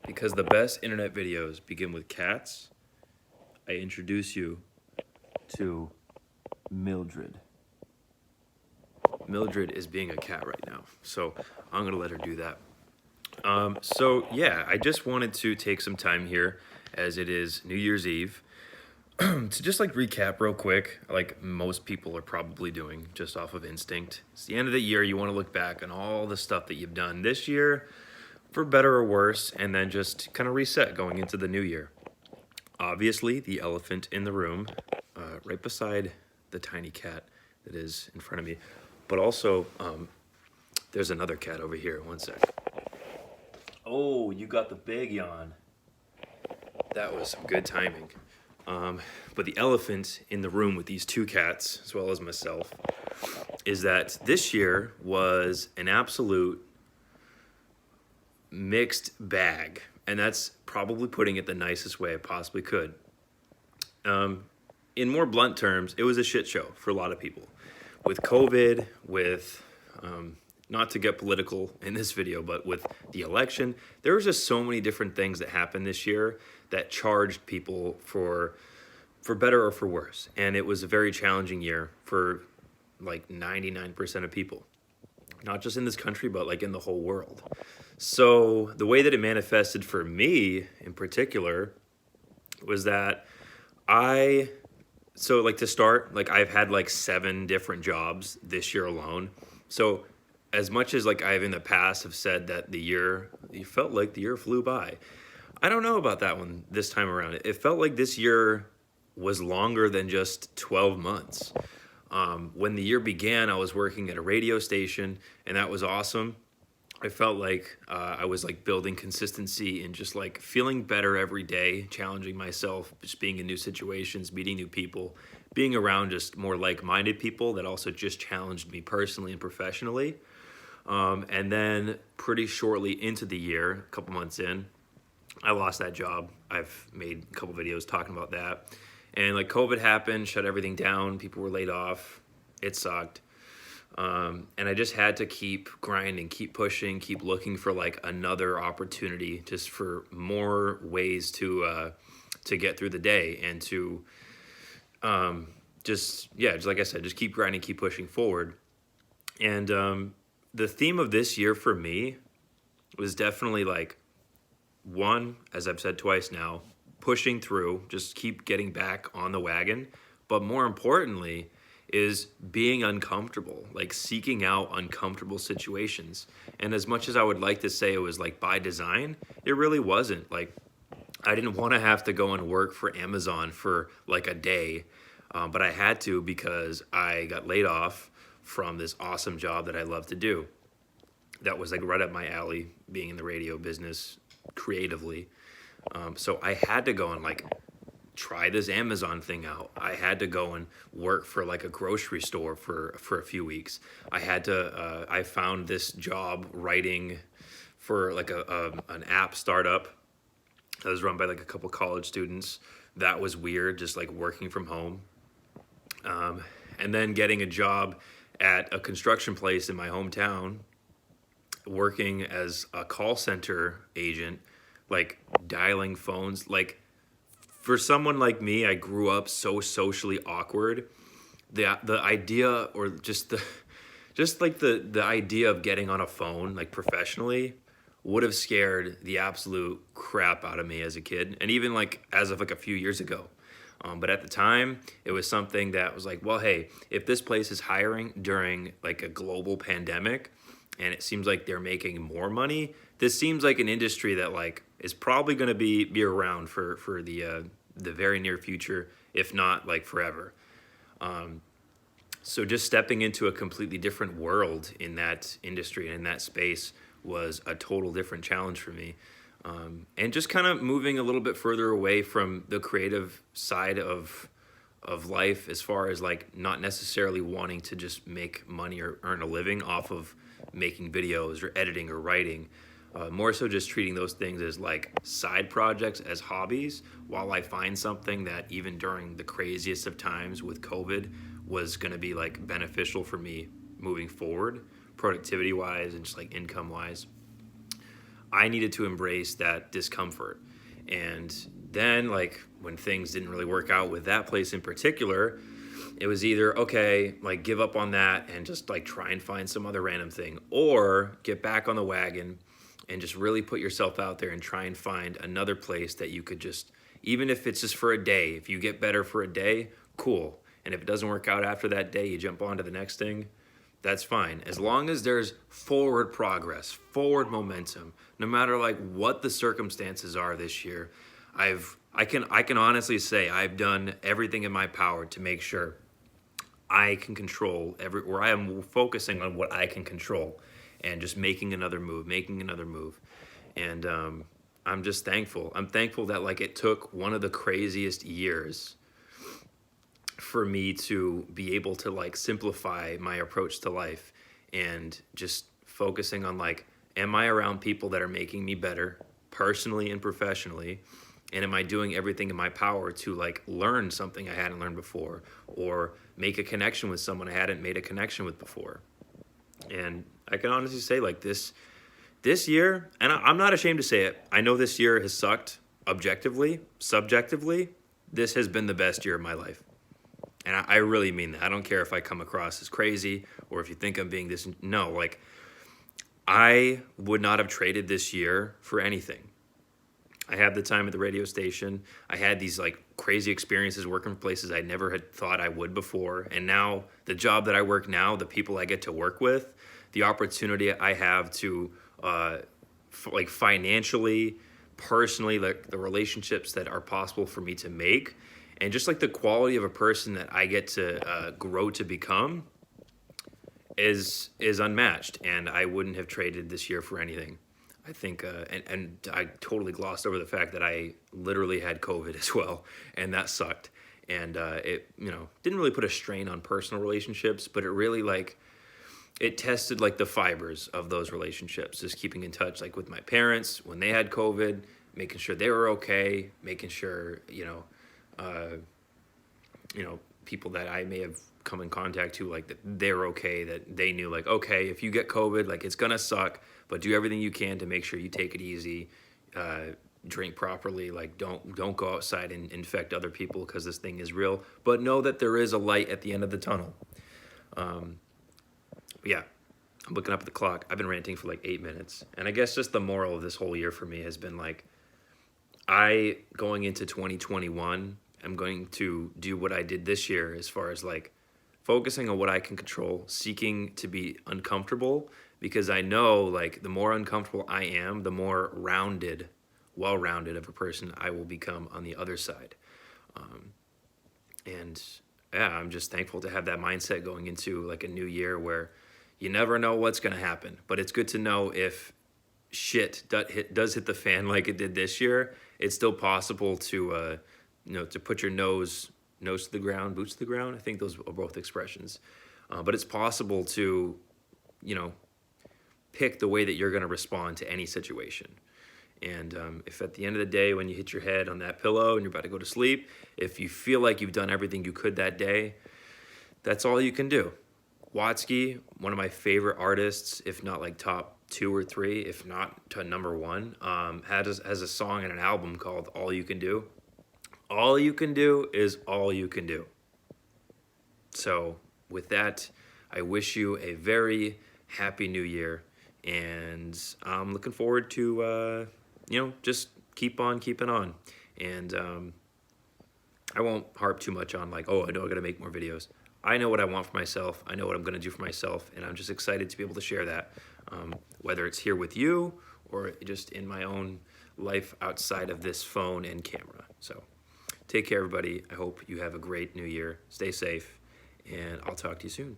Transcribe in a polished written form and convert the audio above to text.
Because the best internet videos begin with cats, I introduce you to Mildred. Mildred is being a cat right now, so I'm gonna let her do that. I just wanted to take some time here, as it is New Year's Eve, to just like recap real quick, like most people are probably doing just off of instinct. It's the end of the year, you want to look back on all the stuff that you've done this year, for better or worse, and then just kind of reset going into the new year. Obviously, the elephant in the room, right beside the tiny cat that is in front of me, but also there's another cat over here. One sec. Oh, you got the big yawn. That was some good timing. But the elephant in the room with these two cats, as well as myself, is that this year was an absolute mixed bag. And that's probably putting it the nicest way I possibly could. In more blunt terms, it was a shit show for a lot of people. With COVID, with not to get political in this video, but with the election, there was just so many different things that happened this year that charged people for better or for worse. And it was a very challenging year for like 99% of people, not just in this country, but like in the whole world. So the way that it manifested for me in particular was that to start, like I've had like 7 different jobs this year alone. So as much as like I've in the past have said that you felt like the year flew by. I don't know about that one this time around. It felt like this year was longer than just 12 months. When the year began, I was working at a radio station, and that was awesome. I felt like I was like building consistency and just like feeling better every day, challenging myself, just being in new situations, meeting new people, being around just more like-minded people that also just challenged me personally and professionally. And then pretty shortly into the year, a couple months in, I lost that job. I've made a couple videos talking about that. And like COVID happened, shut everything down. People were laid off. It sucked. And I just had to keep grinding, keep pushing, keep looking for like another opportunity, just for more ways to get through the day and to just like I said, just keep grinding, keep pushing forward. And the theme of this year for me was definitely like, one, as I've said twice now, pushing through, just keep getting back on the wagon. But more importantly, is being uncomfortable, like seeking out uncomfortable situations. And as much as I would like to say it was like by design, it really wasn't. Like I didn't want to have to go and work for Amazon for like a day, but I had to because I got laid off from this awesome job that I love to do. That was like right up my alley, being in the radio business creatively. So I had to go and like try this Amazon thing out. I had to go and work for like a grocery store for a few weeks. I found this job writing for like an app startup that was run by like a couple college students. That was weird, just like working from home. And then getting a job at a construction place in my hometown, working as a call center agent, like dialing phones. Like for someone like me, I grew up so socially awkward. The idea, or just the idea of getting on a phone like professionally would have scared the absolute crap out of me as a kid, and even like as of like a few years ago. But at the time, it was something that was like, well, hey, if this place is hiring during like a global pandemic, and it seems like they're making more money, this seems like an industry that like is probably going to be around for the very near future, if not like forever. So just stepping into a completely different world in that industry and in that space was a total different challenge for me. And just kind of moving a little bit further away from the creative side of life, as far as like not necessarily wanting to just make money or earn a living off of making videos or editing or writing. More so just treating those things as like side projects, as hobbies, while I find something that even during the craziest of times with COVID was going to be like beneficial for me moving forward, productivity wise and just like income wise. I needed to embrace that discomfort. And then, like, when things didn't really work out with that place in particular, it was either, okay, like, give up on that and just like try and find some other random thing, or get back on the wagon and just really put yourself out there and try and find another place that you could just, even if it's just for a day, if you get better for a day, cool. And if it doesn't work out after that day, you jump on to the next thing. That's fine. As long as there's forward progress, forward momentum, no matter like what the circumstances are this year, I can honestly say I've done everything in my power to make sure I can control where I am focusing on what I can control and just making another move. And I'm just thankful. I'm thankful that like it took one of the craziest years for me to be able to like simplify my approach to life and just focusing on like, am I around people that are making me better personally and professionally? And am I doing everything in my power to like learn something I hadn't learned before, or make a connection with someone I hadn't made a connection with before? And I can honestly say like this year, and I'm not ashamed to say it, I know this year has sucked objectively. Subjectively, this has been the best year of my life. And I really mean that. I don't care if I come across as crazy or if you think I'm being this. No, like, I would not have traded this year for anything. I had the time at the radio station. I had these like crazy experiences working for places I never had thought I would before. And now the job that I work now, the people I get to work with, the opportunity I have to like financially, personally, like the relationships that are possible for me to make, and just like the quality of a person that I get to grow to become is unmatched. And I wouldn't have traded this year for anything. I think, and I totally glossed over the fact that I literally had COVID as well, and that sucked. And it, didn't really put a strain on personal relationships, but it really like, it tested like the fibers of those relationships, just keeping in touch like with my parents when they had COVID, making sure they were okay, making sure, people that I may have come in contact to, like that they're okay, that they knew like, okay, if you get COVID, like it's gonna suck, but do everything you can to make sure you take it easy, drink properly, like don't go outside and infect other people because this thing is real, but know that there is a light at the end of the tunnel. Yeah, I'm looking up at the clock. I've been ranting for like 8 minutes. And I guess just the moral of this whole year for me has been like, going into 2021, I'm going to do what I did this year as far as like focusing on what I can control, seeking to be uncomfortable, because I know like the more uncomfortable I am, the more well-rounded of a person I will become on the other side. And yeah, I'm just thankful to have that mindset going into like a new year where you never know what's going to happen, but it's good to know if shit does hit the fan like it did this year, it's still possible to, to put your nose to the ground, boots to the ground. I think those are both expressions. But it's possible to, pick the way that you're going to respond to any situation. And if at the end of the day, when you hit your head on that pillow and you're about to go to sleep, if you feel like you've done everything you could that day, that's all you can do. Watsky, one of my favorite artists, if not like top 2 or 3, if not to number 1, has a song and an album called All You Can Do. All you can do is all you can do. So with that, I wish you a very happy new year. And I'm looking forward to, just keep on keeping on. And I won't harp too much on like, I know I got to make more videos. I know what I want for myself. I know what I'm going to do for myself. And I'm just excited to be able to share that, whether it's here with you or just in my own life outside of this phone and camera. So take care, everybody. I hope you have a great new year. Stay safe, and I'll talk to you soon.